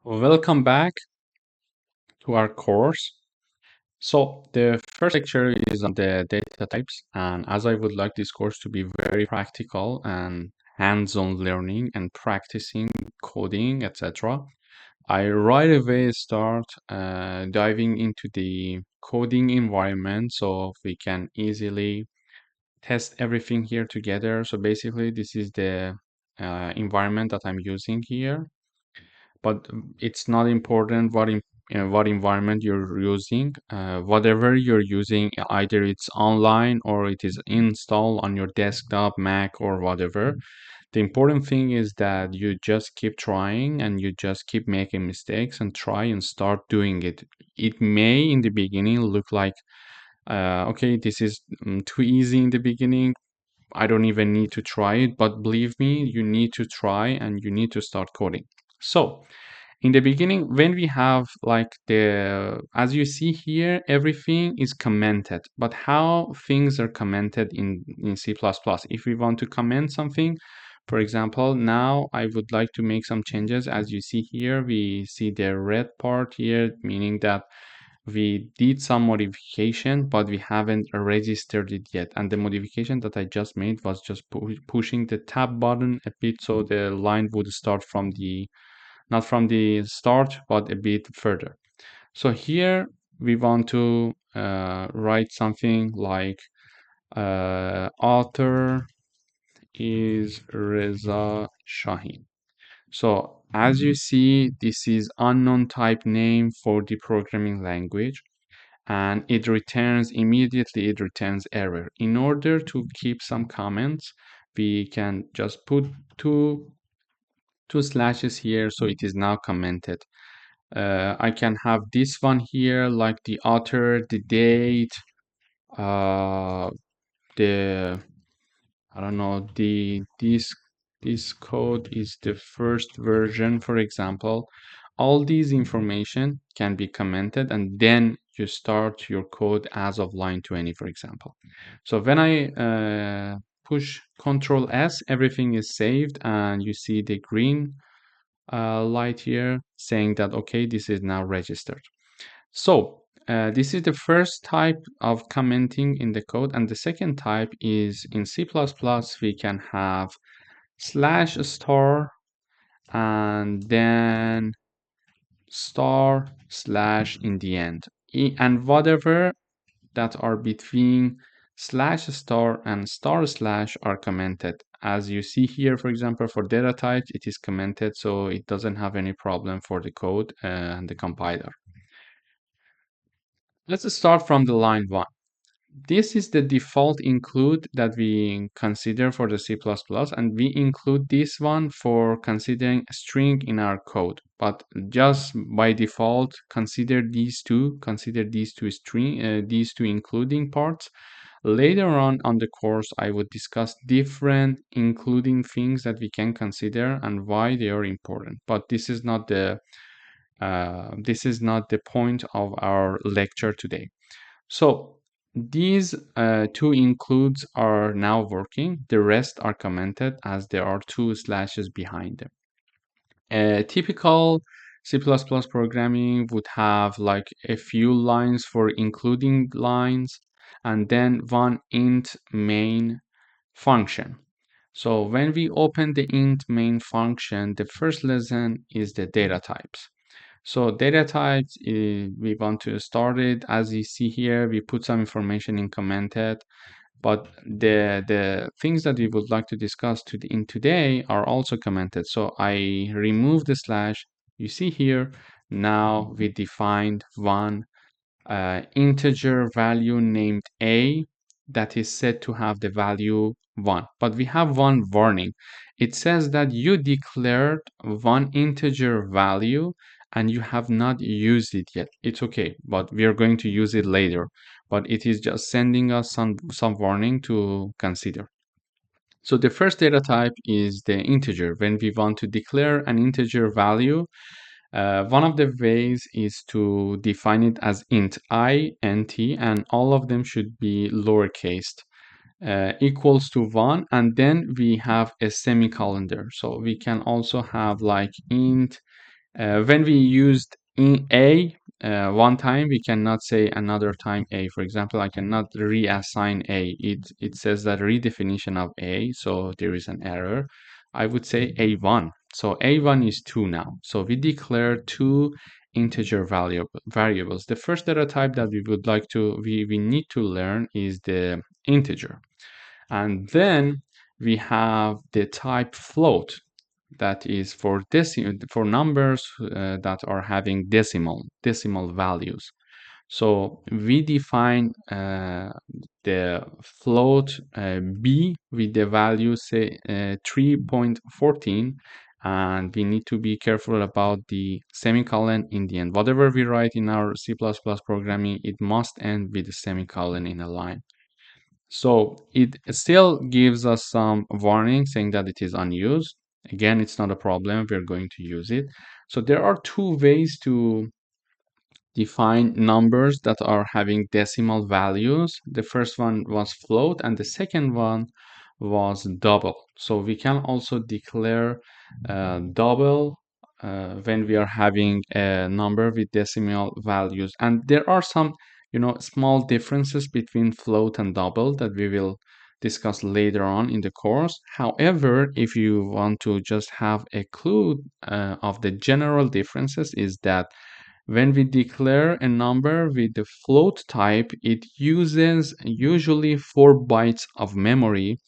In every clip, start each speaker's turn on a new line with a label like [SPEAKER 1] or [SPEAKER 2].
[SPEAKER 1] Welcome back to our course. So the first lecture is on the data types, and as I would like this course to be very practical and hands-on learning and practicing coding, etc., I right away start diving into the coding environment so we can easily test everything here together. So basically, this is the environment that I'm using here, but it's not important what environment you're using. Whatever you're using, either it's online or it is installed on your desktop, Mac, or whatever. The important thing is that you just keep trying and you just keep making mistakes and try and start doing it. It may in the beginning look like, okay, this is too easy in the beginning. I don't even need to try it, but believe me, you need to try and you need to start coding. So, in the beginning, when we have like as you see here, everything is commented. But how things are commented in C++? If we want to comment something, for example, now I would like to make some changes. As you see here, we see the red part here, meaning that we did some modification, but we haven't registered it yet. And the modification that I just made was just pushing the tab button a bit so the line would start from the not from the start, but a bit further. So here we want to write something like author is Reza Shahin. So as you see, this is unknown type name for the programming language, and it returns immediately, it returns error. In order to keep some comments, we can just put two slashes here so it is now commented. I can have this one here, like the author, the date, uh, the I don't know, this code is the first version, for example. All these information can be commented, and then you start your code as of line 20, for example. So when I push Control S, everything is saved, and you see the green light here saying that, okay, this is now registered. So this is the first type of commenting in the code. And the second type is in C++, we can have slash star and then star slash in the end. And whatever that are between slash star and star slash are commented. As you see here, for example, for data types, it is commented, so it doesn't have any problem for the code and the compiler. Let's start from the line 1. This is the default include that we consider for the C++, and we include this one for considering a string in our code. But just by default, consider these two these two including parts. Later on the course, I would discuss different including things that we can consider and why they are important. But this is not the point of our lecture today. So these two includes are now working. The rest are commented as there are two slashes behind them. A typical C++ programming would have like a few lines for including lines and then one int main function. So when we open the int main function, the first lesson is the data types. So data types, we want to start it. As you see here, we put some information in commented, but the things that we would like to discuss in today are also commented. So I remove the slash. You see here, now we defined one integer value named a that is said to have the value 1. But we have one warning. It says that you declared one integer value and you have not used it yet. It's okay, but we are going to use it later. But it is just sending us some warning to consider. So the first data type is the integer. When we want to declare an integer value, one of the ways is to define it as int I, int, and all of them should be lowercase, equals to 1, and then we have a semicolon there. So we can also have like int When we used in a one time, we cannot say another time a. For example, I cannot reassign a. It says that redefinition of a, so there is an error. I would say a1. So a1 is 2 now. So we declare two integer variables. The first data type that we need to learn is the integer. And then we have the type float, that is for numbers that are having decimal values. So we define the float b with the value say 3.14, and we need to be careful about the semicolon in the end. Whatever we write in our C++ programming, it must end with a semicolon in a line. So it still gives us some warning saying that it is unused. Again, it's not a problem. We're going to use it. So there are two ways to define numbers that are having decimal values. The first one was float, and the second one was double. So we can also declare double when we are having a number with decimal values. And there are some, small differences between float and double that we will discuss later on in the course. However, if you want to just have a clue of the general differences, is that when we declare a number with the float type, it uses usually 4 bytes of memory,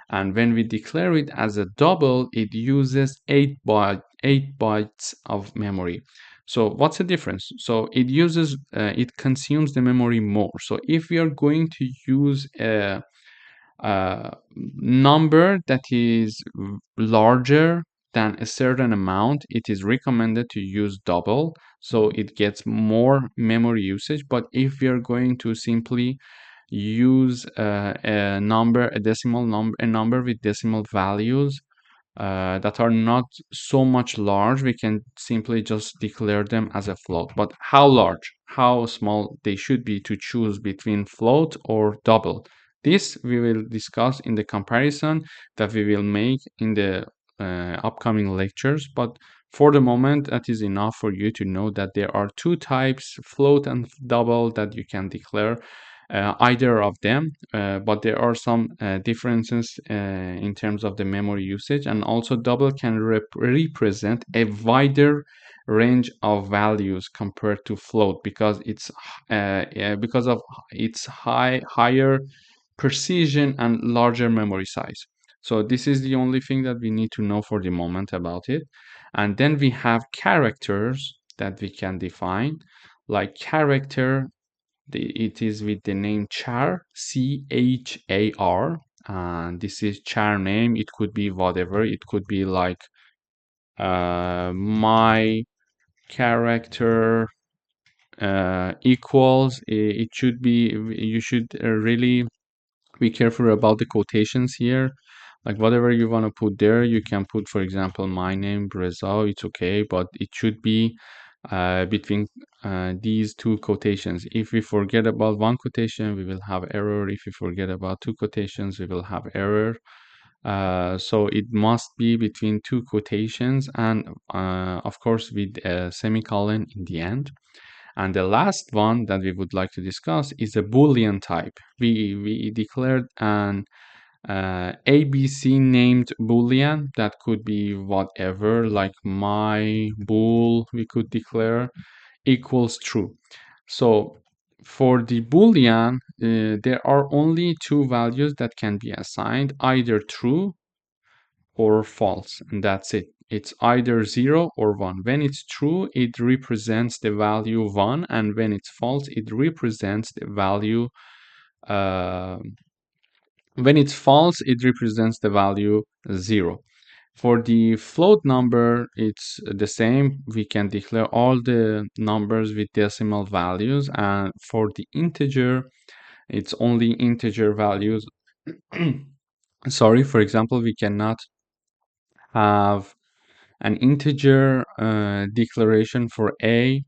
[SPEAKER 1] and when we declare it as a double, it uses 8 bytes of memory. So what's the difference? So it consumes the memory more. So if we are going to use a number that is larger than a certain amount, it is recommended to use double, so it gets more memory usage. But if we are going to simply use a number with decimal values that are not so much large, we can simply just declare them as a float. But how large, how small they should be to choose between float or double, this we will discuss in the comparison that we will make in the upcoming lectures. But for the moment, that is enough for you to know that there are two types, float and double, that you can declare either of them, but there are some differences in terms of the memory usage. And also double can represent a wider range of values compared to float, because because of its higher precision and larger memory size. So this is the only thing that we need to know for the moment about it. And then we have characters that we can define, like character. It is with the name char, char, and this is char name. It could be whatever. It could be like my character equals. It should be. You should really be careful about the quotations here. Like whatever you want to put there, you can put, for example, my name, Reza. It's okay, but it should be between these two quotations. If we forget about one quotation, we will have error. If we forget about two quotations, we will have error. So it must be between two quotations, and of course with a semicolon in the end. And the last one that we would like to discuss is a Boolean type. We declared an ABC named Boolean that could be whatever, like my bool, we could declare equals true. So for the Boolean, there are only two values that can be assigned, either true or false, and that's it. It's either 0 or 1. When it's true, it represents the value 1, and when it's false, it represents the value uh, when it's false, it represents the value 0. For the float number, it's the same. We can declare all the numbers with decimal values, and for the integer, it's only integer values. Sorry, for example, we cannot have an integer declaration for a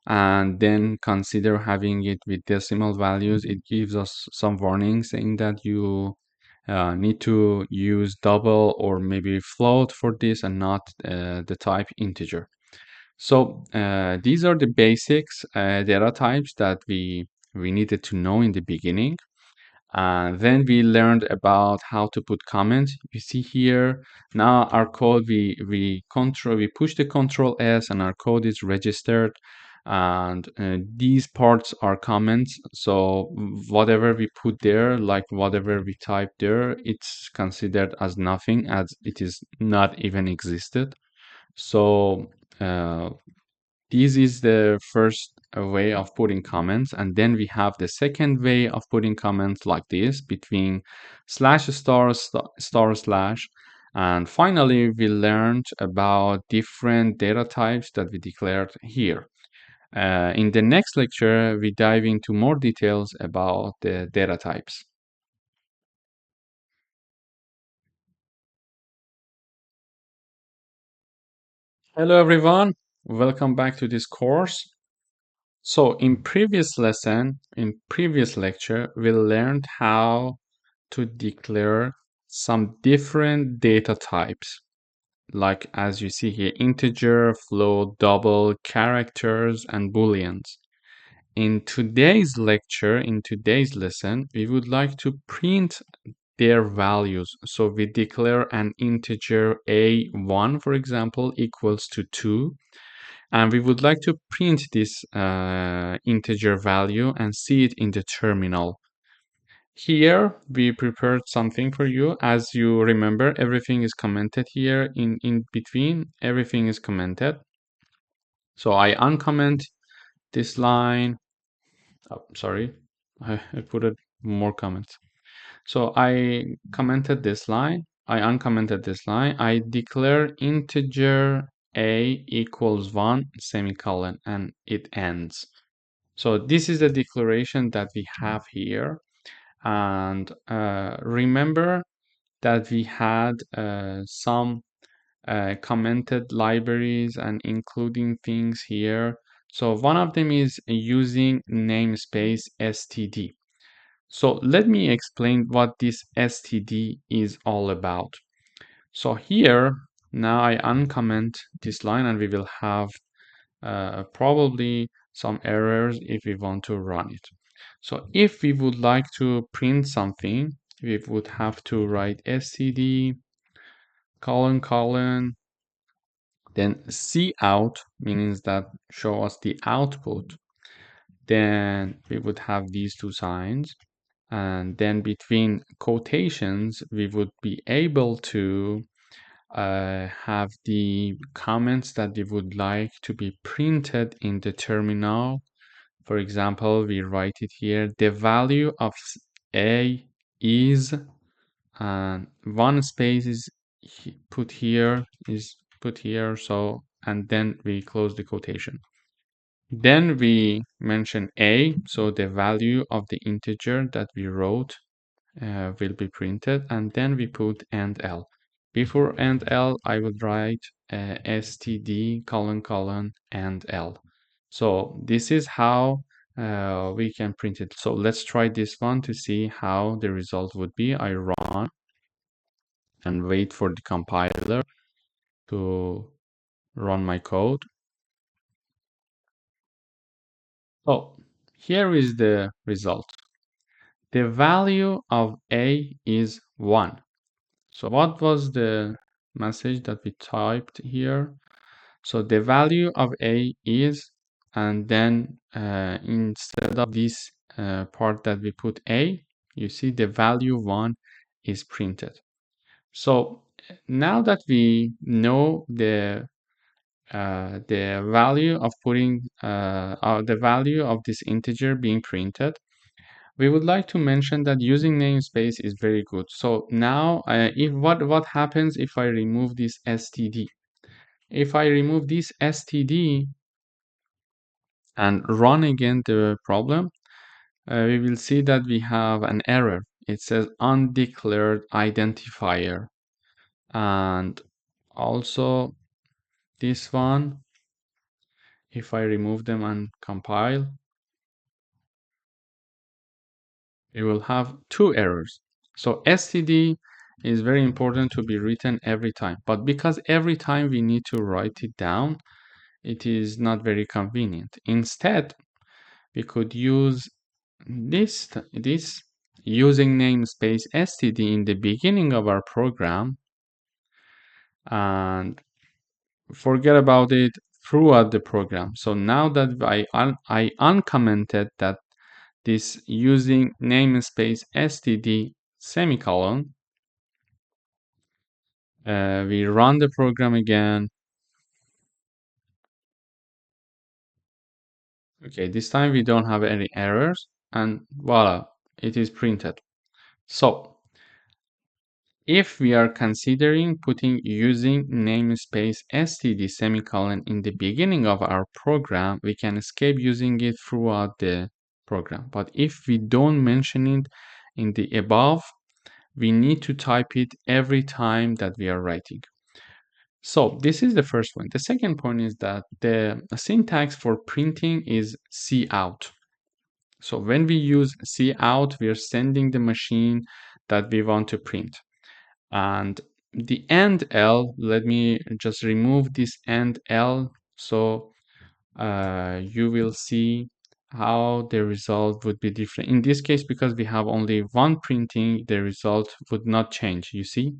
[SPEAKER 1] and then consider having it with decimal values. It gives us some warning saying that you need to use double or maybe float for this and not the type integer. So these are the basics data types that we needed to know in the beginning. Then we learned about how to put comments. You see here now our code, we push the Control S and our code is registered, and these parts are comments. So whatever we put there, like whatever we type there, it's considered as nothing, as it is not even existed. So uh, this is the first way of putting comments, and then we have the second way of putting comments like this between slash star slash. And finally, we learned about different data types that we declared here. In the next lecture, we dive into more details about the data types. Hello, everyone. Welcome back to this course. So in previous lecture, we learned how to declare some different data types, like as you see here, integer, float, double, characters, and booleans. In today's lecture, in today's lesson, we would like to print their values. So we declare an integer a1, for example, equals to 2. And we would like to print this integer value and see it in the terminal. Here we prepared something for you. As you remember, everything is commented here in between. Everything is commented. So I uncomment this line. Oh, sorry, I put it more comments. So I commented this line. I uncommented this line. I declare integer a equals 1 semicolon, and it ends. So this is the declaration that we have here. And remember that we had some commented libraries and including things here. So one of them is using namespace std. So let me explain what this std is all about. So here, now I uncomment this line and we will have probably some errors if we want to run it. So if we would like to print something, we would have to write std colon, then cout, means that show us the output. Then we would have these two signs. And then between quotations, we would be able to have the comments that we would like to be printed in the terminal. For example, we write it here, the value of a is, and one space is put here, so, and then we close the quotation. Then we mention a, so the value of the integer that we wrote will be printed, and then we put end l. Before end l, I would write std colon end l. So this is how we can print it. So let's try this one to see how the result would be. I run and wait for the compiler to run my code. Oh, here is the result. The value of a is 1. So what was the message that we typed here? So the value of a is, and then instead of this part that we put a, you see the value 1 is printed. So now that we know the value of putting the value of this integer being printed, we would like to mention that using namespace is very good. So now, if what happens if I remove this std? If I remove this std and run again the problem, we will see that we have an error. It says undeclared identifier, and also this one. If I remove them and compile, we will have 2 errors. So std is very important to be written every time, but because every time we need to write it down, it is not very convenient. Instead, we could use this using namespace std in the beginning of our program and forget about it throughout the program. So now that I uncommented that this using namespace std semicolon, we run the program again. Okay, this time we don't have any errors, and voila, it is printed. So if we are considering putting using namespace std semicolon in the beginning of our program, we can escape using it throughout the program. But if we don't mention it in the above, we need to type it every time that we are writing. So this is the first point. The second point is that the syntax for printing is cout. So when we use cout, we are sending the machine that we want to print. And the end L, let me just remove this end L so you will see how the result would be different. In this case, because we have only one printing, the result would not change, you see?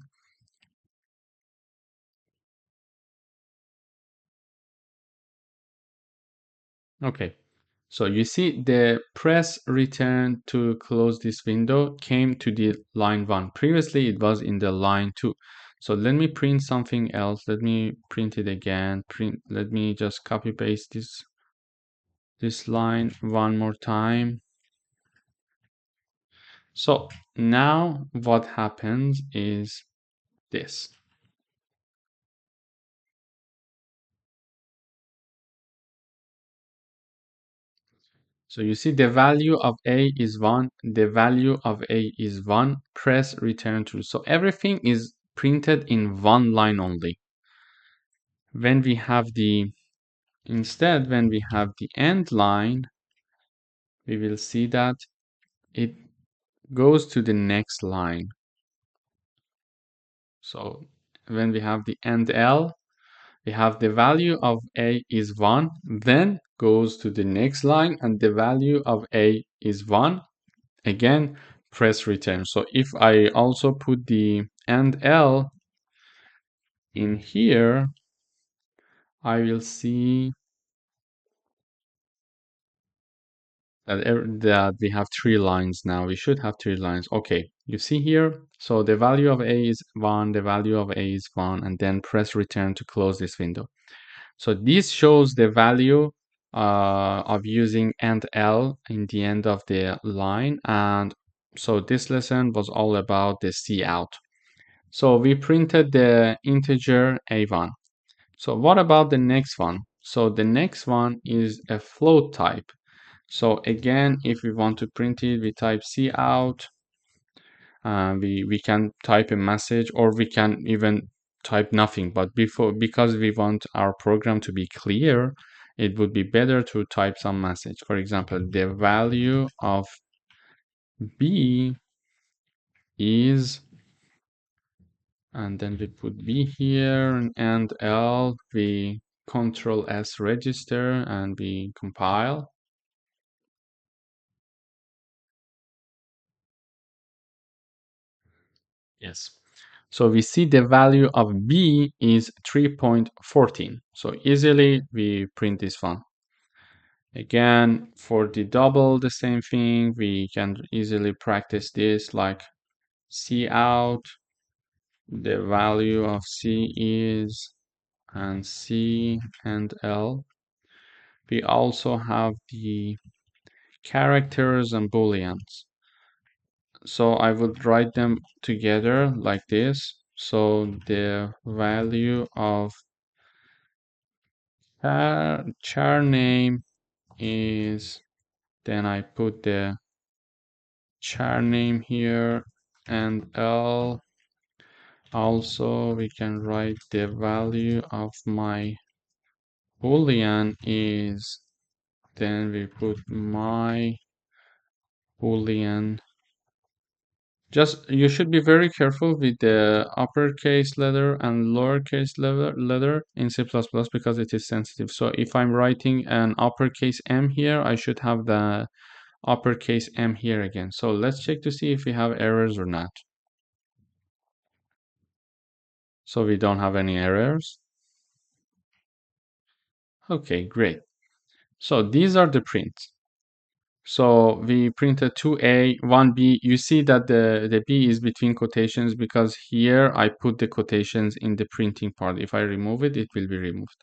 [SPEAKER 1] Okay, so you see the press return to close this window came to the line 1. Previously, it was in the line 2. So let me print something else. Let me print it again. Let me just copy paste this line one more time. So now what happens is this. So you see the value of A is 1, the value of A is 1, press return true. So everything is printed in one line only. When we have instead, when we have the end line, we will see that it goes to the next line. So when we have the end L, we have the value of A is 1, then goes to the next line, and the value of A is 1. Again, press return. So if I also put the end L in here, I will see that we have 3 lines now. We should have 3 lines. Okay, you see here. So the value of A is 1, the value of A is 1, and then press return to close this window. So this shows the value of using end L in the end of the line. And so this lesson was all about the cout. So we printed the integer A1. So what about the next one? So the next one is a float type. So again, if we want to print it, we type cout. We can type a message, or we can even type nothing. But because we want our program to be clear, it would be better to type some message. For example, the value of B is, and then we put B here, and L, we Control S register, and we compile. Yes. So we see the value of B is 3.14. So easily we print this one. Again, for the double, the same thing. We can easily practice this, like cout, the value of C is, and C and L. We also have the characters and booleans. So I would write them together like this. So the value of char name is, then I put the char name here, and L. Also, we can write the value of my boolean is, then we put my boolean Just you should be very careful with the uppercase letter and lowercase letter in C++ because it is sensitive. So if I'm writing an uppercase M here, I should have the uppercase M here again. So let's check to see if we have errors or not. So we don't have any errors. Okay, great. So these are the prints. So we printed 2A, 1B. You see that the B is between quotations because here I put the quotations in the printing part. If I remove it, it will be removed.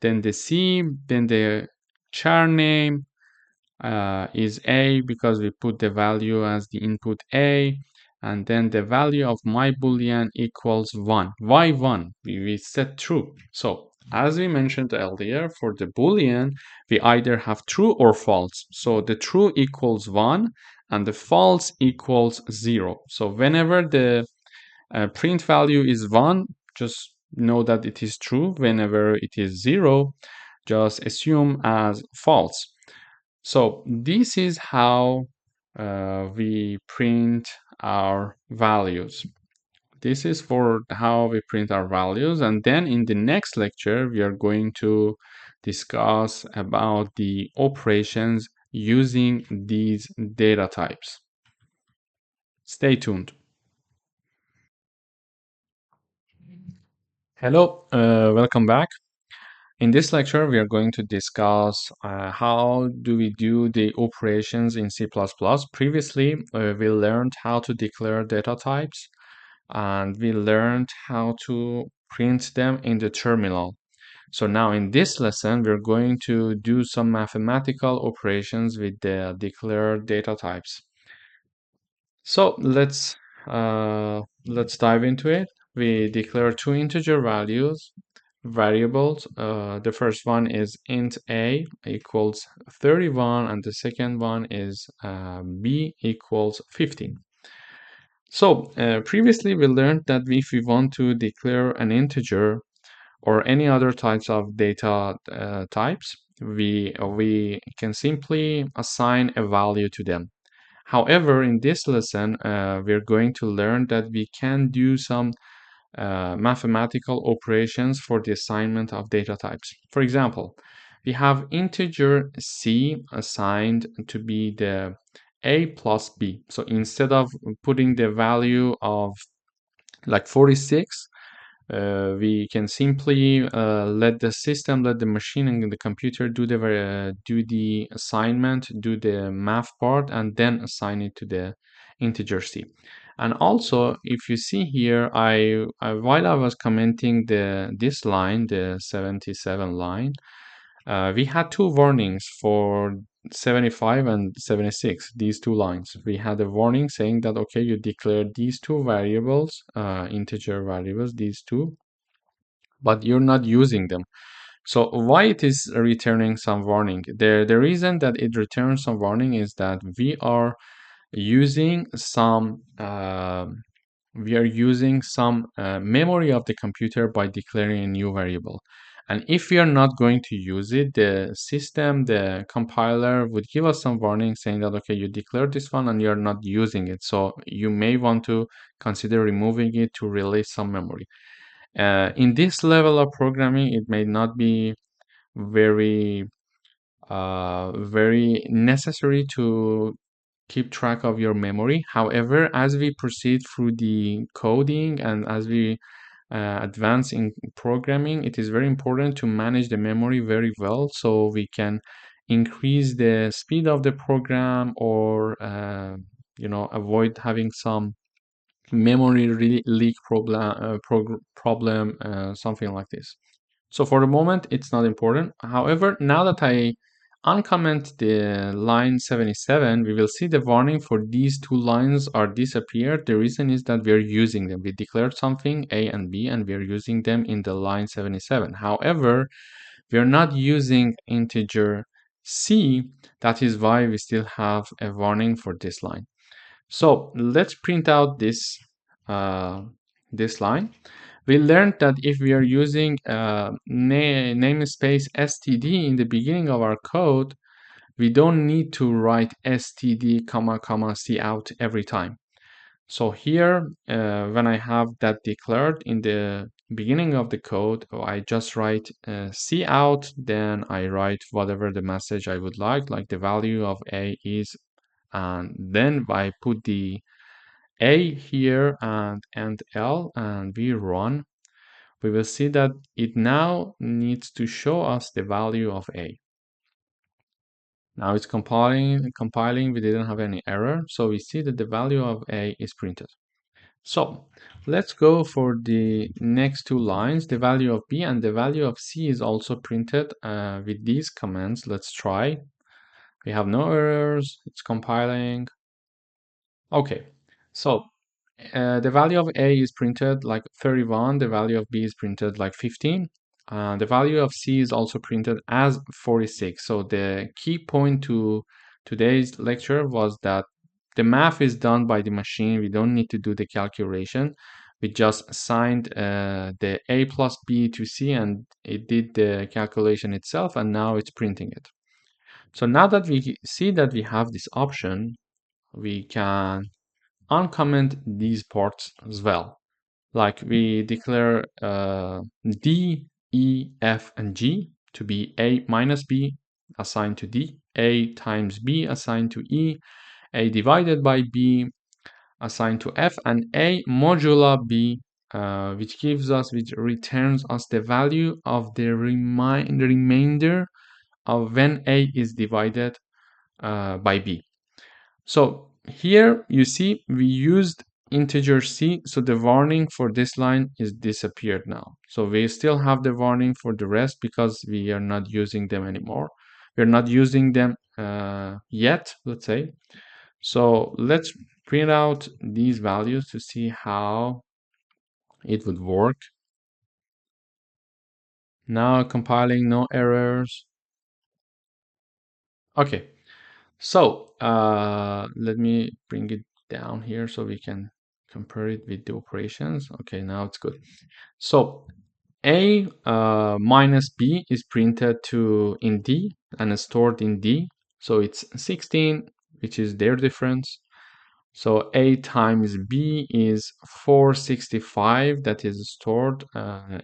[SPEAKER 1] Then the C, then the char name is A because we put the value as the input A. And then the value of my boolean equals 1. Why 1? We set true. So as we mentioned earlier, for the boolean, we either have true or false. So the true equals 1 and the false equals 0. So whenever the print value is 1, just know that it is true. Whenever it is 0, just assume as false. So this is how we print our values. This is for how we print our values. And then in the next lecture, we are going to discuss about the operations using these data types. Stay tuned. Hello, welcome back. In this lecture, we are going to discuss how do we do the operations in C++. Previously, we learned how to declare data types, and we learned how to print them in the terminal. So now in this lesson, we're going to do some mathematical operations with the declared data types. So let's dive into it. We declare two integer variables. The first one is int a equals 31, and the second one is b equals 15. So previously we learned that if we want to declare an integer or any other types of data types, we can simply assign a value to them. However, in this lesson, we're going to learn that we can do some mathematical operations for the assignment of data types. For example, we have integer c assigned to be the a plus b. So instead of putting the value of like 46, we can simply let the machine and the computer do the assignment, do the math part, and then assign it to the integer c. And also, if you see here, while I was commenting this line, the 77 line, we had two warnings for 75 and 76, these two lines. We had a warning saying that, okay, you declare these two variables, integer variables, these two, but you're not using them. So why it is returning some warning? The reason that it returns some warning is that we are using some memory of the computer by declaring a new variable. And if we are not going to use it, the compiler would give us some warning saying that, okay, you declared this one and you're not using it. So you may want to consider removing it to release some memory. In this level of programming, it may not be very very necessary to keep track of your memory. However, as we proceed through the coding and as we advance in programming, it is very important to manage the memory very well so we can increase the speed of the program or avoid having some memory leak problem, something like this. So for the moment, it's not important. However, now that I uncomment the line 77, we will see the warning for these two lines are disappeared. The reason is that we are using them. We declared something, A and B, and we are using them in the line 77. However, we are not using integer C. That is why we still have a warning for this line. So let's print out this line. We learned that if we are using namespace std in the beginning of our code, we don't need to write std comma comma cout every time. So here, when I have that declared in the beginning of the code, I just write C out, then I write whatever the message I would like the value of A is, and then I put the A here and L, and we run. We will see that it now needs to show us the value of A. Now it's compiling, we didn't have any error, so we see that the value of A is printed. So let's go for the next two lines. The value of B and the value of C is also printed with these commands. Let's try. We have no errors, it's compiling. Okay, so the value of A is printed like 31, the value of B is printed like 15. The value of C is also printed as 46. So the key point to today's lecture was that the math is done by the machine. We don't need to do the calculation. We just assigned the A plus B to C and it did the calculation itself, and now it's printing it. So now that we see that we have this option, we can uncomment these parts as well. Like we declare D, E, F, and G to be A minus B assigned to D, A times B assigned to E, A divided by B assigned to F, and A modulo B, which returns us the value of the remainder of when A is divided by B. So here you see we used integer C, so the warning for this line is disappeared now. So we still have the warning for the rest because we are not using them anymore. We're not using them yet, let's say. So let's print out these values to see how it would work. Now compiling, no errors. Okay, so let me bring it down here so we can compare it with the operations. Okay, now it's good. So A minus B is printed to in D and stored in D. So it's 16, which is their difference. So A times B is 465, that is stored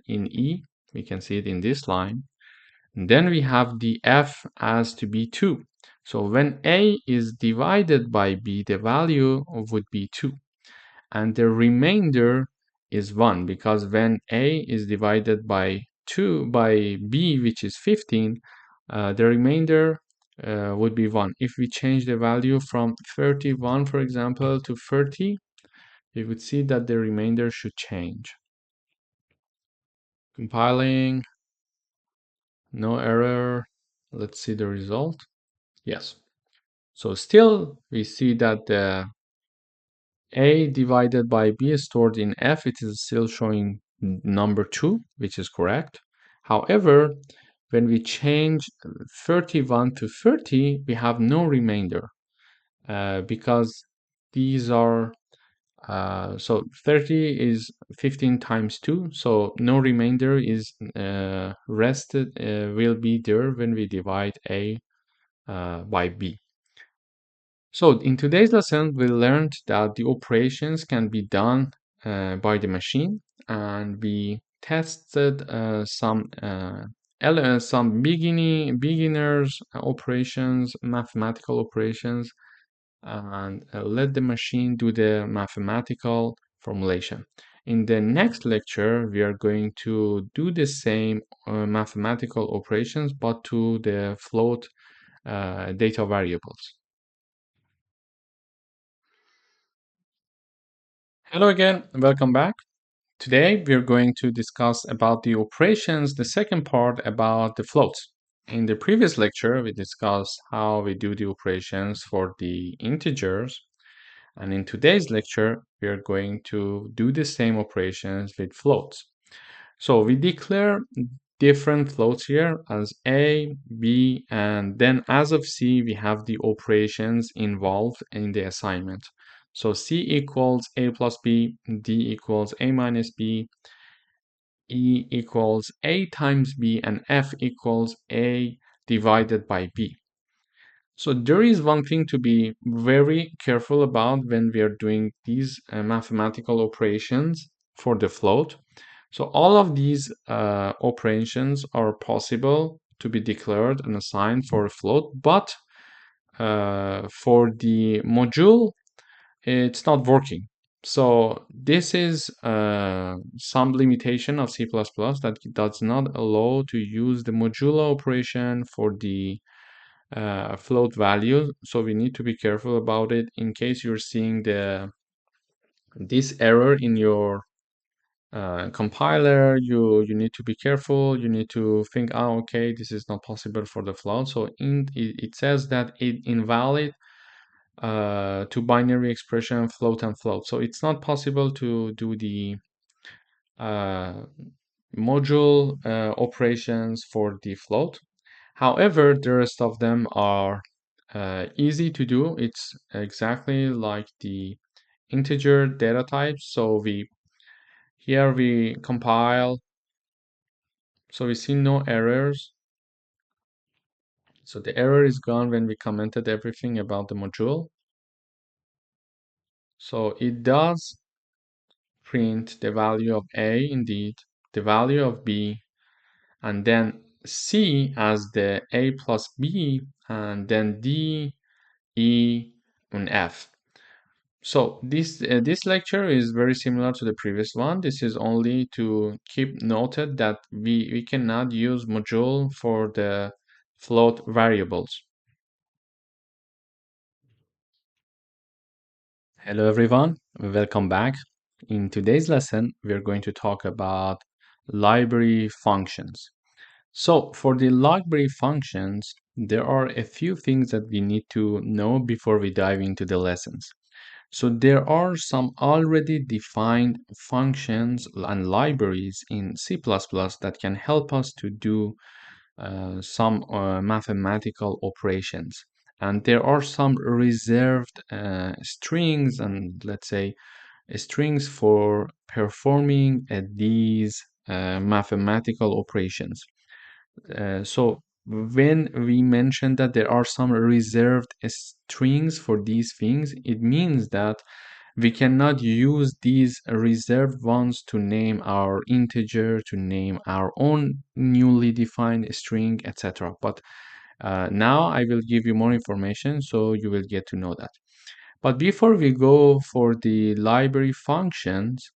[SPEAKER 1] in E. We can see it in this line. And then we have the F as to be 2. So when A is divided by B, the value would be 2. And the remainder is 1, because when A is divided by 2 by B, which is 15, the remainder would be 1. If we change the value from 31, for example, to 30, we would see that the remainder should change. Compiling, no error. Let's see the result. Yes. So still we see that the A divided by B is stored in F. It is still showing number 2, which is correct. However, when we change 31 to 30, we have no remainder because these are so 30 is 15 times 2, so no remainder is rested will be there when we divide A by B. So in today's lesson, we learned that the operations can be done by the machine, and we tested some beginners operations, mathematical operations, and let the machine do the mathematical formulation. In the next lecture, we are going to do the same mathematical operations, but to the float data variables. Hello again, welcome back. Today we're going to discuss about the operations, the second part about the floats. In the previous lecture, we discussed how we do the operations for the integers. And in today's lecture, we are going to do the same operations with floats. So we declare different floats here as A, B, and then as of C, we have the operations involved in the assignment. So C equals A plus B, D equals A minus B, E equals A times B, and F equals A divided by B. So there is one thing to be very careful about when we are doing these mathematical operations for the float. So all of these operations are possible to be declared and assigned for a float, but for the module, it's not working. So this is some limitation of C++ that does not allow to use the modulo operation for the float value. So we need to be careful about it. In case you're seeing this error in your compiler, you need to be careful. You need to think, oh, okay, this is not possible for the float. So it says that it invalid to binary expression float and float. So it's not possible to do the uh, module operations for the float. However, the rest of them are easy to do. It's exactly like the integer data types. So here we compile, so we see no errors. So the error is gone when we commented everything about the module. So it does print the value of A indeed, the value of B, and then C as the A plus B, and then D, E, and F. So this lecture is very similar to the previous one. This is only to keep noted that we cannot use module for the float variables. Hello everyone, welcome back. In today's lesson, we're going to talk about library functions. So for the library functions, there are a few things that we need to know before we dive into the lessons. So there are some already defined functions and libraries in C++ that can help us to do some mathematical operations. And there are some reserved strings and let's say strings for performing these mathematical operations. So when we mention that there are some reserved strings for these things, it means that we cannot use these reserved ones to name our integer, to name our own newly defined string, etc. But now I will give you more information so you will get to know that. But before we go for the library functions,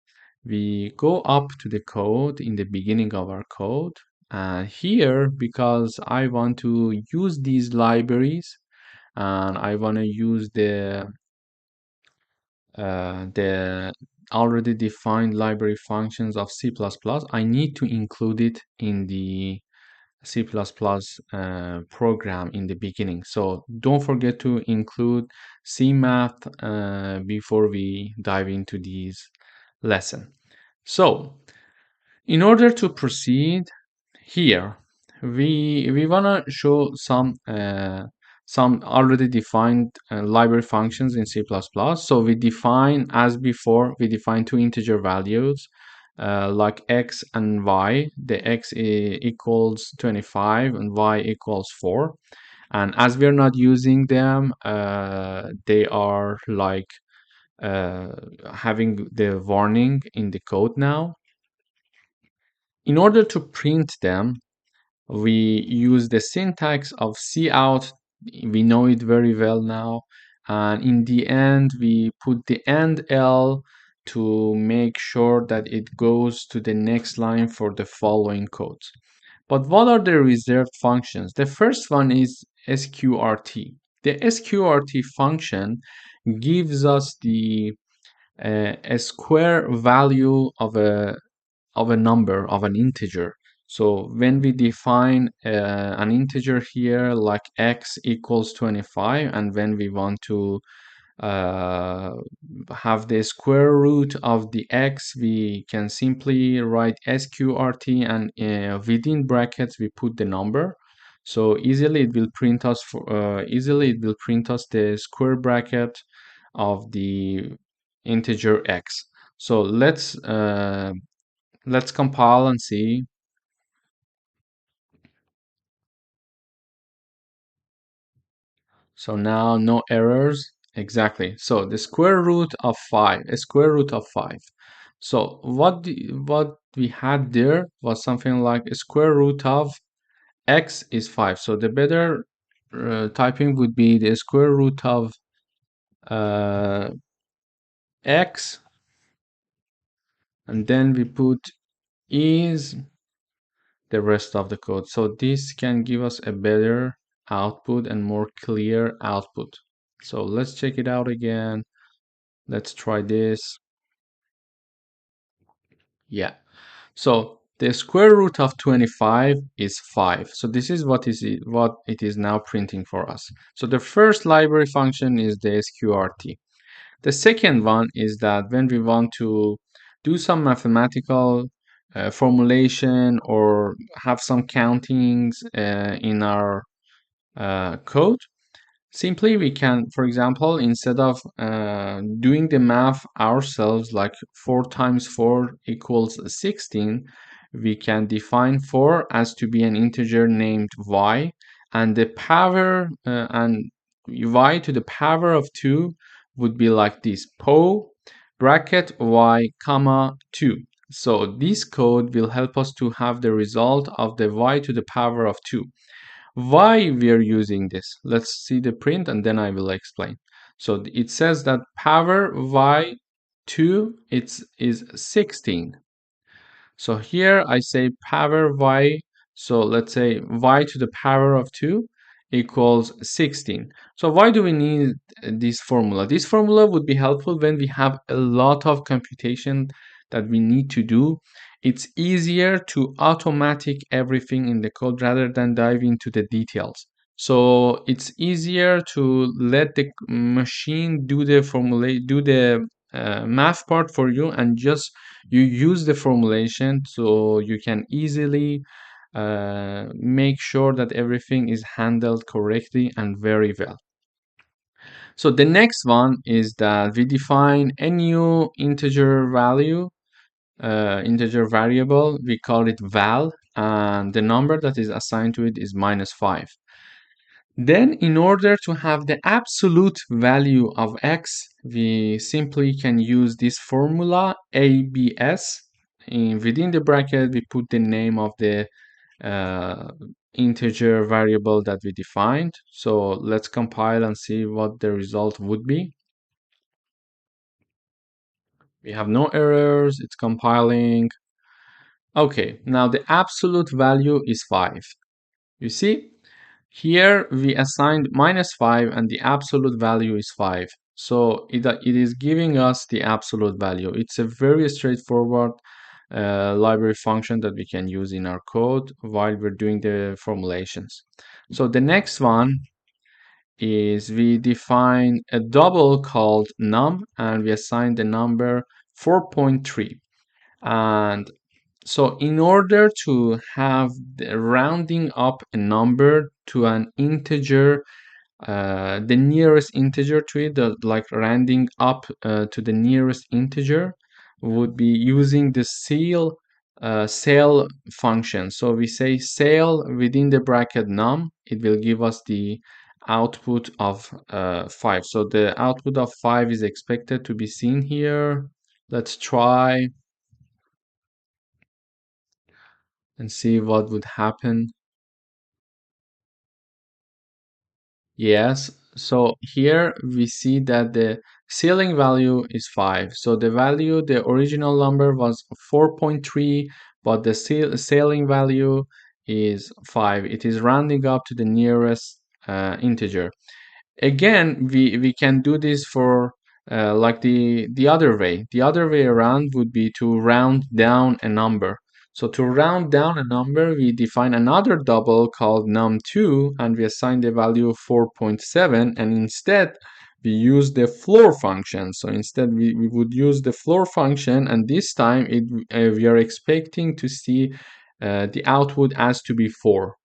[SPEAKER 1] we go up to the code in the beginning of our code. Here, because I want to use these libraries and I want to use the already defined library functions of C++, I need to include it in the C++ program in the beginning. So don't forget to include CMath before we dive into these lesson. So in order to proceed here, we wanna show some already defined library functions in C++. So we define, as before, we define two integer values like x and y. The x equals 25 and y equals 4. And as we are not using them, they are like having the warning in the code now. In order to print them, we use the syntax of cout. We know it very well now. And in the end, we put the end L to make sure that it goes to the next line for the following codes. But what are the reserved functions? The first one is sqrt. The sqrt function gives us the a square value of a number, of an integer. So when we define an integer here like x equals 25, and when we want to uh, have the square root of the x, we can simply write sqrt, and within brackets we put the number. So easily it will print us the square bracket of the integer x. So let's compile and see. . So now no errors. Exactly. So the square root of 5, a square root of 5. So what we had there was something like a square root of x is 5. So the better typing would be the square root of uh, x, and then we put is the rest of the code. So this can give us a better output and more clear output. So let's check it out again. Let's try this. Yeah. So the square root of 25 is 5. So this is what it is now printing for us. So the first library function is the sqrt. The second one is that when we want to do some mathematical formulation or have some countings in our code, simply we can, for example, instead of doing the math ourselves, like 4 times 4 equals 16, we can define 4 as to be an integer named y, and the power and y to the power of 2 would be like this: po bracket y comma 2. So this code will help us to have the result of the y to the power of 2. Why we are using this? Let's see the print and then I will explain. So it says that power y2 is 16. So here I say power y, so let's say y to the power of 2 equals 16. So why do we need this formula? This formula would be helpful when we have a lot of computation that we need to do. It's easier to automatic everything in the code rather than dive into the details. So it's easier to let the machine do the formula, do the math part for you, and just you use the formulation so you can easily make sure that everything is handled correctly and very well. So the next one is that we define a new integer value, integer variable. We call it val, and the number that is assigned to it is -5. Then, in order to have the absolute value of x, we simply can use this formula abs. Within the bracket, we put the name of the integer variable that we defined. So let's compile and see what the result would be. We have no errors, it's compiling. Okay, now the absolute value is 5. You see? Here we assigned -5 and the absolute value is 5. So it is giving us the absolute value. It's a very straightforward library function that we can use in our code while we're doing the formulations. So the next one is we define a double called num and we assign the number 4.3. And so in order to have the rounding up a number to an integer, the nearest integer to it, like rounding up to the nearest integer, would be using the cell function. So we say cell within the bracket num, it will give us the output of 5. So the output of 5 is expected to be seen here. Let's try and see what would happen. Yes, so here we see that the ceiling value is 5. So the original number was 4.3, but the ceiling value is 5. It is rounding up to the nearest integer. Again, we can do this for like the other way. The other way around would be to round down a number. So to round down a number, we define another double called num2 and we assign the value of 4.7, and instead we use the floor function. So instead we would use the floor function, and this time we are expecting to see the output as to be 4.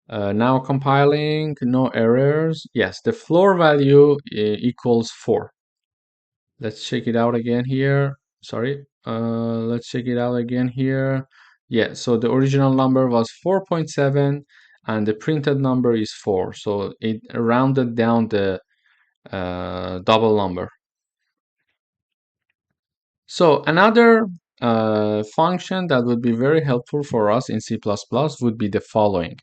[SPEAKER 1] Now compiling, no errors. Yes, the floor value equals 4. Let's check it out again here. Sorry. Let's check it out again here. Yeah, so the original number was 4.7 and the printed number is 4. So it rounded down the double number. So another function that would be very helpful for us in C++ would be the following.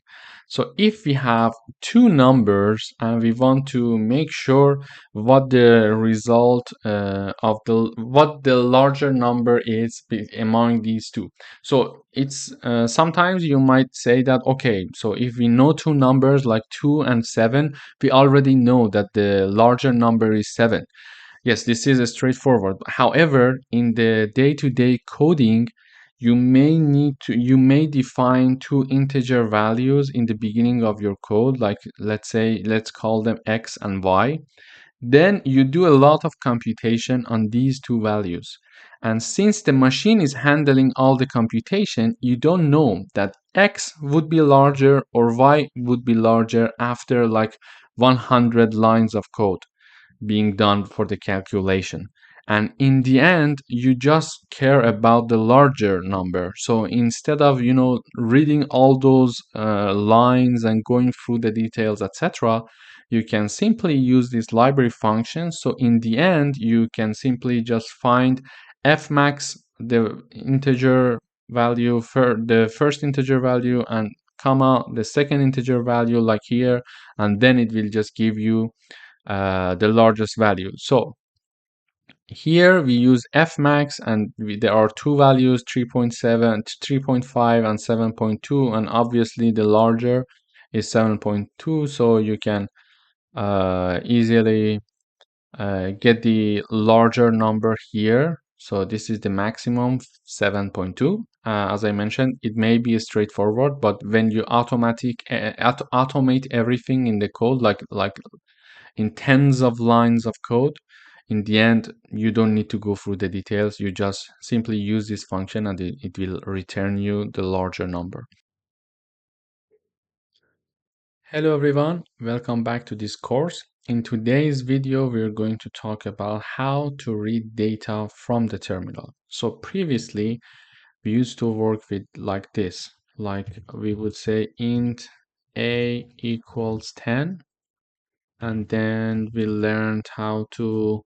[SPEAKER 1] So if we have two numbers and we want to make sure what the result of what the larger number is among these two. So it's sometimes you might say that, okay, so if we know two numbers like 2 and 7, we already know that the larger number is 7. Yes, this is straightforward. However, in the day-to-day coding, you may define two integer values in the beginning of your code, like let's call them x and y. Then you do a lot of computation on these two values. And since the machine is handling all the computation, you don't know that x would be larger or y would be larger after like 100 lines of code being done for the calculation. And in the end, you just care about the larger number. So instead of, reading all those lines and going through the details, etc., you can simply use this library function. So in the end, you can simply just find fmax, the integer value for the first integer value, and comma the second integer value like here, and then it will just give you the largest value. So here we use fmax, and there are two values, 3.7, 3.5 and 7.2, and obviously the larger is 7.2, so you can easily get the larger number here. So this is the maximum, 7.2. As I mentioned, it may be straightforward, but when you automate everything in the code, like in tens of lines of code, in the end, you don't need to go through the details. You just simply use this function and it will return you the larger number. Hello everyone, welcome back to this course. In today's video, we're going to talk about how to read data from the terminal. So previously, we used to work with like this, like we would say int a equals 10, and then we learned how to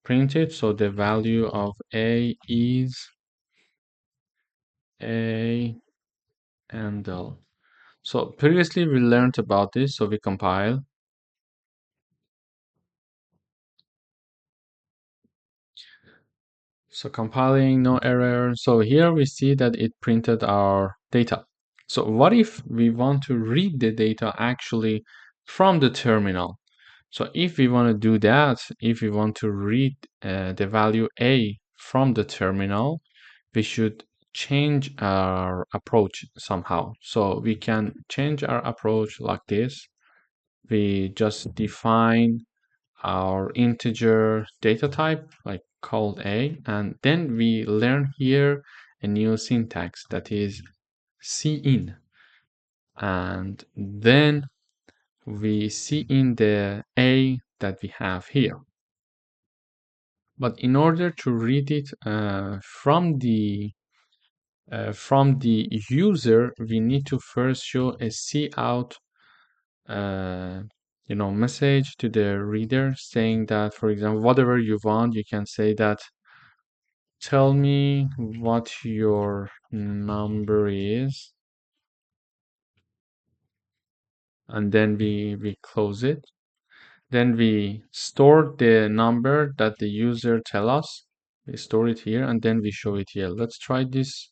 [SPEAKER 1] print it. So the value of a is a and L. So previously we learned about this, so we compile. So compiling, no error. So here we see that it printed our data. So what if we want to read the data actually from the terminal? So if we want to do that, if we want to read the value a from the terminal, we should change our approach somehow. So we can change our approach like this. We just define our integer data type, like called a, and then we learn here a new syntax that is cin, and then we see in the a that we have here. But in order to read it from the user, we need to first show a cout message to the reader saying that, for example, whatever you want, you can say that tell me what your number is, and then we close it. Then we store the number that the user tell us. We store it here, and then we show it here. Let's try this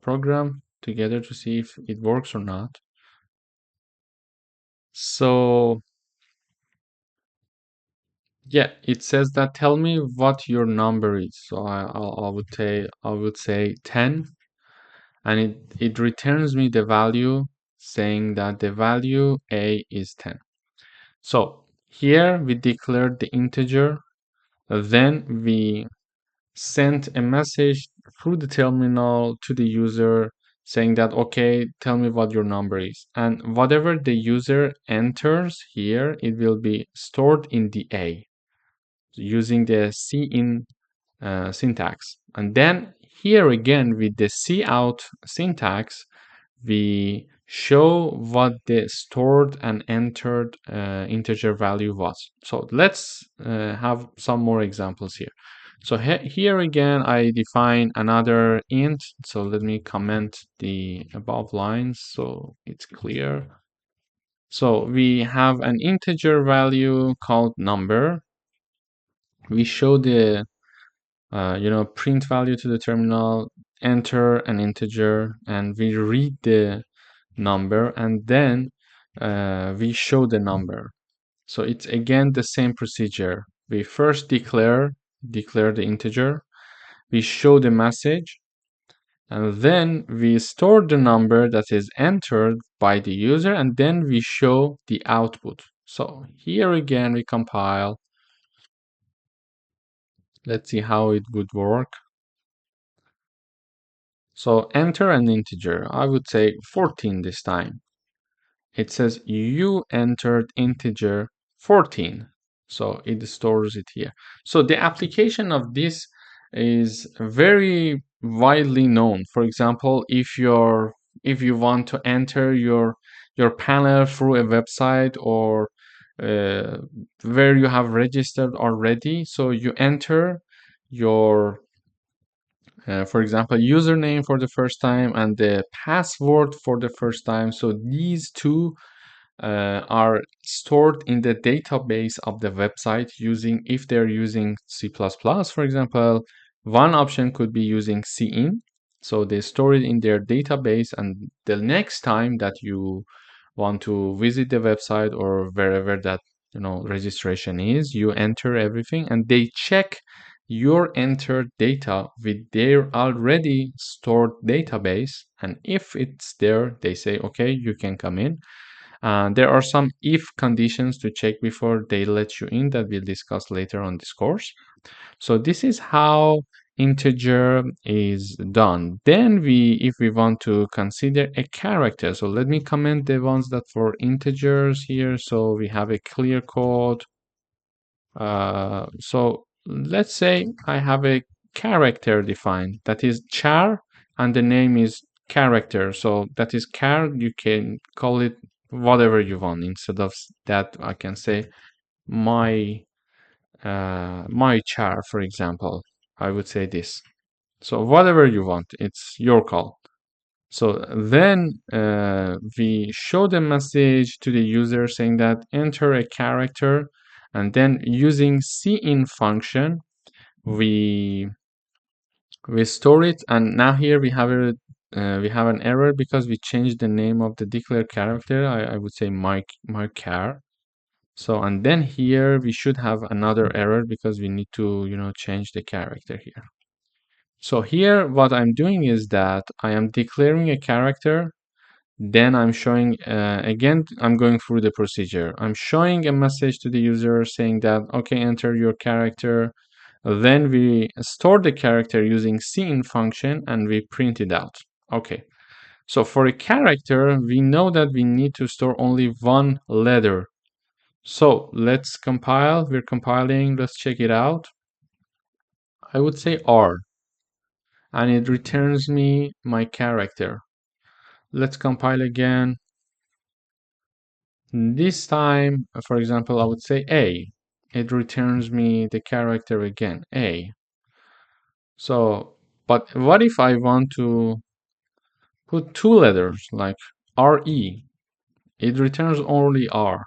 [SPEAKER 1] program together to see if it works or not. So yeah, it says that tell me what your number is. So I would say 10, and it returns me the value saying that the value a is 10. So here we declared the integer, then we sent a message through the terminal to the user saying that, okay, tell me what your number is. And whatever the user enters here, it will be stored in the a using the cin syntax. And then here again with the cout syntax, we show what the stored and entered integer value was. So let's have some more examples here. So here again, I define another int. So let me comment the above lines so it's clear. So we have an integer value called number. We show the print value to the terminal, enter an integer, and we read the number, and then we show the number. So it's again the same procedure. We first declare the integer, we show the message, and then we store the number that is entered by the user, and then we show the output. So here again we compile. Let's see how it would work. So enter an integer. I would say 14 this time. It says you entered integer 14. So it stores it here. So the application of this is very widely known. For example, if you want to enter your panel through a website or where you have registered already, so you enter your for example, username for the first time and the password for the first time. So these two are stored in the database of the website if they're using C++, for example, one option could be using cin. So they store it in their database, and the next time that you want to visit the website or wherever that registration is, you enter everything and they check your entered data with their already stored database, and if it's there, they say okay, you can come in. There are some if conditions to check before they let you in that we'll discuss later on this course. So this is how integer is done. Then if we want to consider a character, so let me comment the ones that for integers here. So we have a clear code. So let's say I have a character defined that is char and the name is character. So that is char. You can call it whatever you want. Instead of that, I can say my char, for example. I would say this. So whatever you want, it's your call. So then we show the message to the user saying that enter a character, and then using cin function, we store it. And now here we have an error because we changed the name of the declared character. I would say my char. So and then here we should have another error because we need to change the character here. So here what I'm doing is that I am declaring a character, then I'm showing again I'm going through the procedure. I'm showing a message to the user saying that okay, enter your character. Then we store the character using cin function and we print it out. Okay. So for a character, we know that we need to store only one letter. So let's compile. We're compiling. Let's check it out. I would say R. And it returns me my character. Let's compile again. This time, for example, I would say A. It returns me the character again, A. So, but what if I want to put two letters like RE? It returns only R.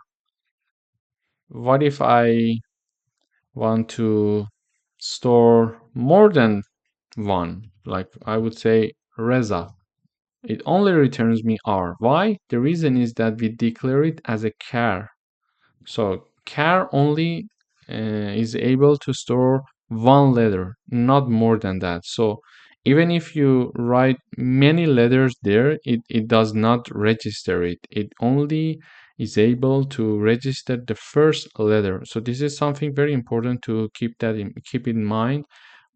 [SPEAKER 1] What if I want to store more than one? Like I would say Reza. It only returns me R. Why? The reason is that we declare it as a char. So char only is able to store one letter, not more than that. So even if you write many letters there, it does not register it. It only is able to register the first letter. So this is something very important to keep in mind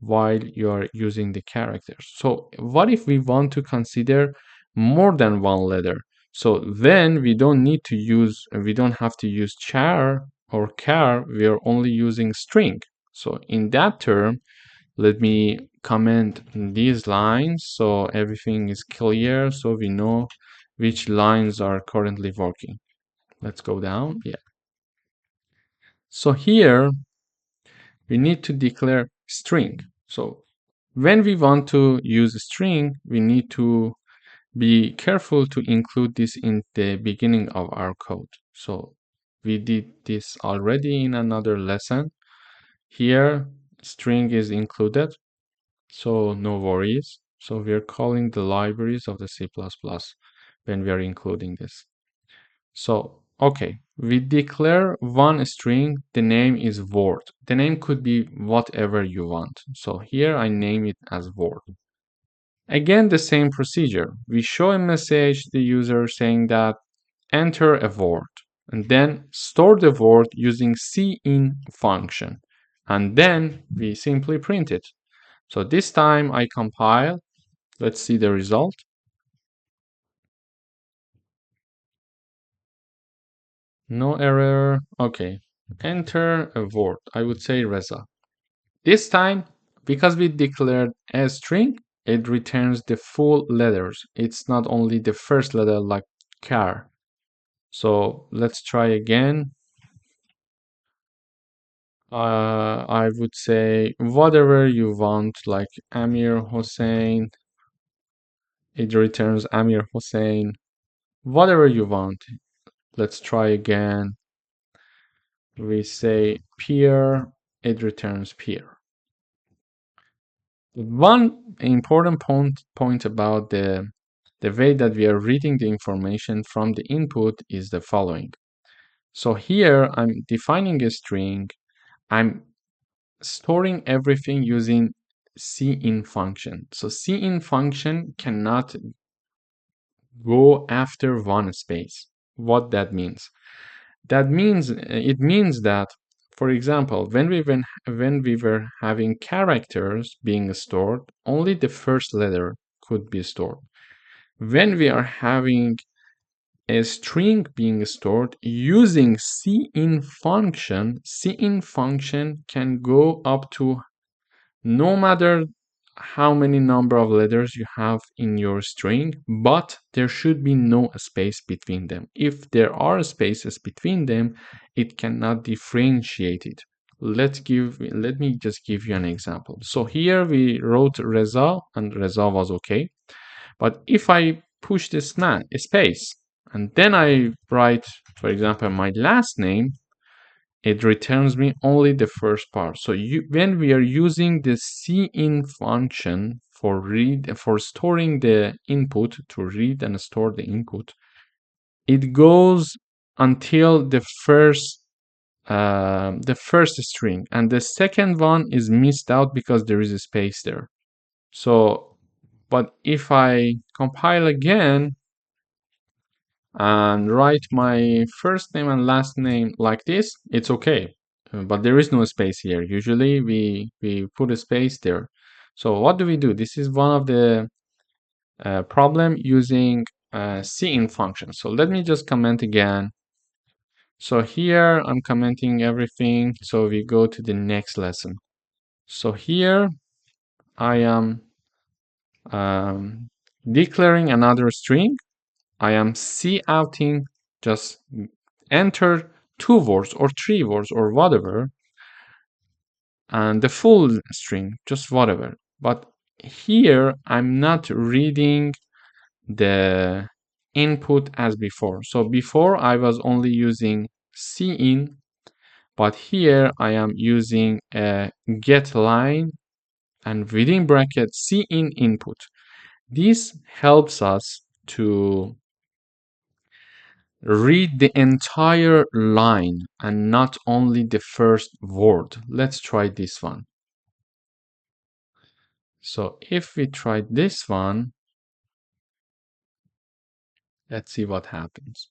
[SPEAKER 1] while you are using the characters. So what if we want to consider more than one letter? So then we don't have to use char or char, we are only using string. So in that term, let me comment these lines so everything is clear, so we know which lines are currently working. Let's go down. Yeah. So here we need to declare string. So when we want to use a string, we need to be careful to include this in the beginning of our code. So we did this already in another lesson. Here, string is included, so no worries. So we are calling the libraries of the C++ when we are including this. So, okay, we declare one string, the name is word. The name could be whatever you want. So here I name it as word. Again, the same procedure. We show a message to the user saying that enter a word and then store the word using cin function. And then we simply print it. So this time I compile. Let's see the result. No error. Okay. Enter a word. I would say Reza. This time, because we declared a string, it returns the full letters. It's not only the first letter like car. So let's try again. I would say whatever you want, like Amir Hossein. It returns Amir Hossein. Whatever you want. Let's try again. We say peer. It returns peer. One important point about the way that we are reading the information from the input is the following. So here I'm defining a string. I'm storing everything using cin function. So cin function cannot go after one space. What that means? That means it means that, for example, when we were having characters being stored, only the first letter could be stored. When we are having a string being stored using cin function can go up to no matter how many number of letters you have in your string, but there should be no space between them. If there are spaces between them, it cannot differentiate it. Let me just give you an example. So here we wrote Reza and Reza was okay. But if I push this space and then I write, for example, my last name, it returns me only the first part. So when we are using the cin function for storing the input, to read and store the input, it goes until the first string, and the second one is missed out because there is a space there. So, but if I compile again and write my first name and last name like this, it's okay. But there is no space here. Usually we put a space there. So what do we do? This is one of the problem using cin function. So let me just comment again. So here I'm commenting everything. So we go to the next lesson. So here I am declaring another string. I am couting, just enter 2 words or 3 words or whatever, and the full string, just whatever. But here I'm not reading the input as before. So before I was only using cin, but here I am using a get line and within bracket cin input. This helps us to read the entire line and not only the first word. Let's try this one. So if we try this one, let's see what happens.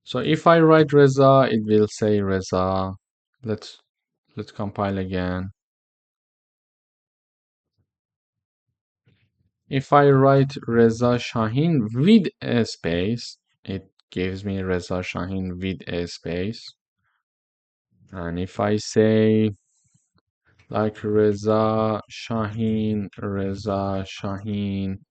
[SPEAKER 1] So if I write Reza, it will say Reza. Let's compile again. If I write Reza Shahin with a space, it gives me Reza Shahin with a space. And if I say like Reza Shaheen,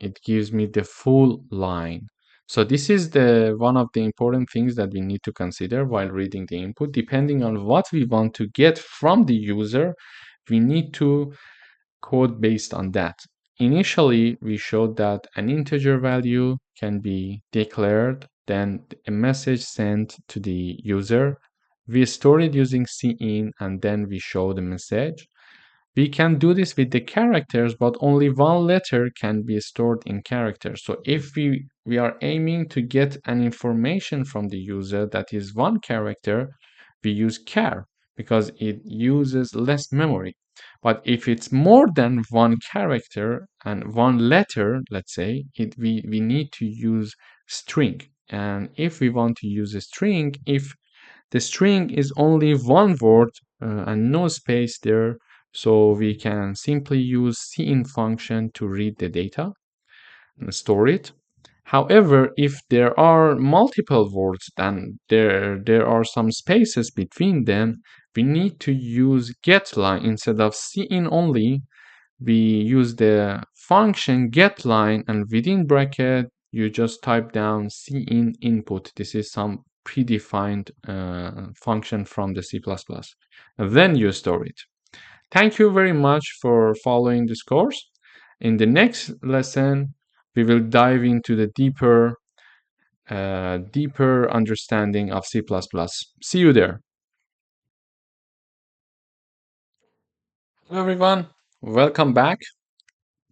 [SPEAKER 1] it gives me the full line. So this is the one of the important things that we need to consider while reading the input. Depending on what we want to get from the user, we need to code based on that. Initially, we showed that an integer value can be declared, then a message sent to the user. We store it using cin, and then we show the message. We can do this with the characters, but only one letter can be stored in characters. So if we are aiming to get an information from the user that is one character, we use char because it uses less memory. But if it's more than one character and one letter, let's say, we need to use string. And if we want to use a string, if the string is only one word and no space there, so we can simply use cin function to read the data and store it. However, if there are multiple words and there are some spaces between them, we need to use getLine instead of cin only. We use the function getLine, and within bracket you just type down cin input. This is some predefined function from the C++. And then you store it. Thank you very much for following this course. In the next lesson, we will dive into the deeper understanding of C++. See you there. Hello everyone, welcome back.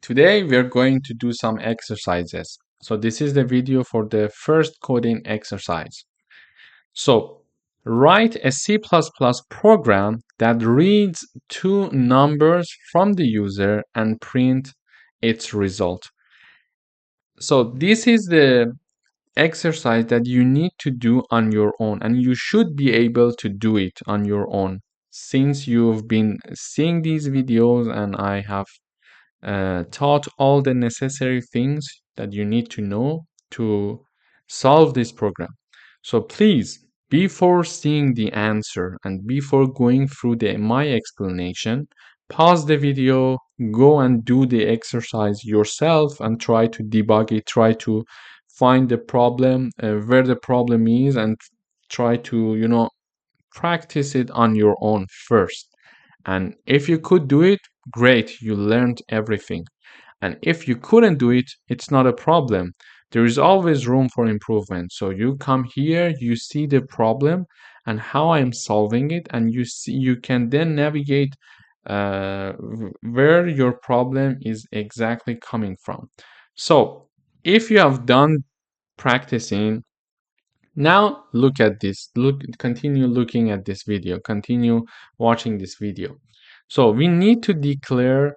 [SPEAKER 1] Today we are going to do some exercises. So this is the video for the first coding exercise. So write a C++ program that reads two numbers from the user and print its result. So this is the exercise that you need to do on your own, and you should be able to do it on your own since you've been seeing these videos and I have taught all the necessary things that you need to know to solve this program. So please, before seeing the answer and before going through my explanation, pause the video, go and do the exercise yourself and try to debug it, try to find the problem, where the problem is, and try to, practice it on your own first. And if you could do it, great, you learned everything. And if you couldn't do it, it's not a problem. There is always room for improvement. So you come here, you see the problem and how I'm solving it, and you can then navigate where your problem is exactly coming from. So if you have done practicing, now look at this. Continue looking at this video. Continue watching this video. So we need to declare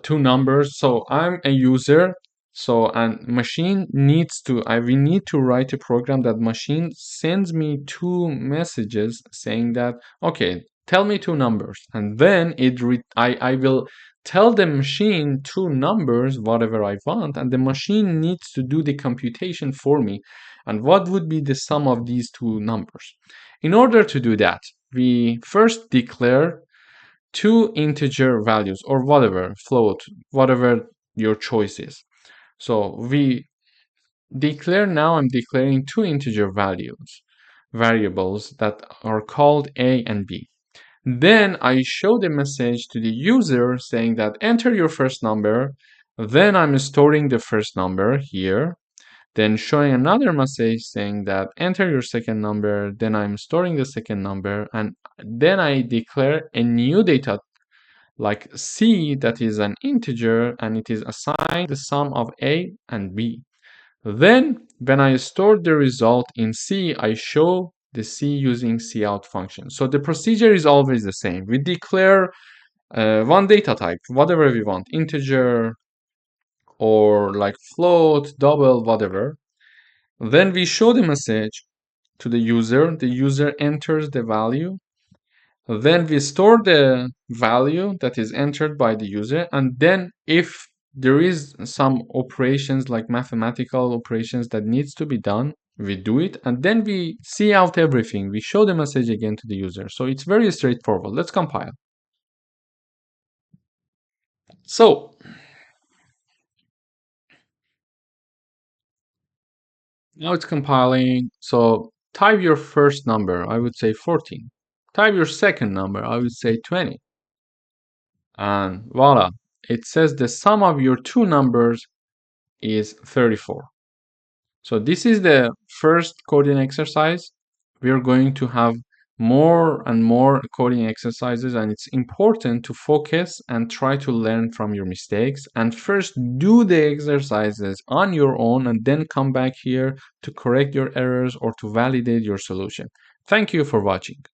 [SPEAKER 1] two numbers. So I'm a user. So and machine needs to. We need to write a program that machine sends me two messages saying that okay, tell me two numbers, and then I will tell the machine two numbers, whatever I want, and the machine needs to do the computation for me. And what would be the sum of these two numbers? In order to do that, we first declare two integer values or whatever, float, whatever your choice is. So we declare now, I'm declaring two integer variables that are called A and B. Then I show the message to the user saying that enter your first number. Then I'm storing the first number here. Then showing another message saying that enter your second number, then I'm storing the second number, and then I declare a new data like C that is an integer and it is assigned the sum of A and B. Then when I store the result in C, I show the C using cout function. So the procedure is always the same. We declare one data type, whatever we want, integer or like float, double, whatever. Then we show the message to the user enters the value, then we store the value that is entered by the user, and then if there is some operations like mathematical operations that needs to be done, we do it, and then we see out everything. We show the message again to the user. So it's very straightforward. Let's compile. So now it's compiling. So type your first number, I would say 14. Type your second number, I would say 20. And voila, it says the sum of your two numbers is 34. So this is the first coding exercise. We are going to have more and more coding exercises, and it's important to focus and try to learn from your mistakes and first do the exercises on your own and then come back here to correct your errors or to validate your solution. Thank you for watching.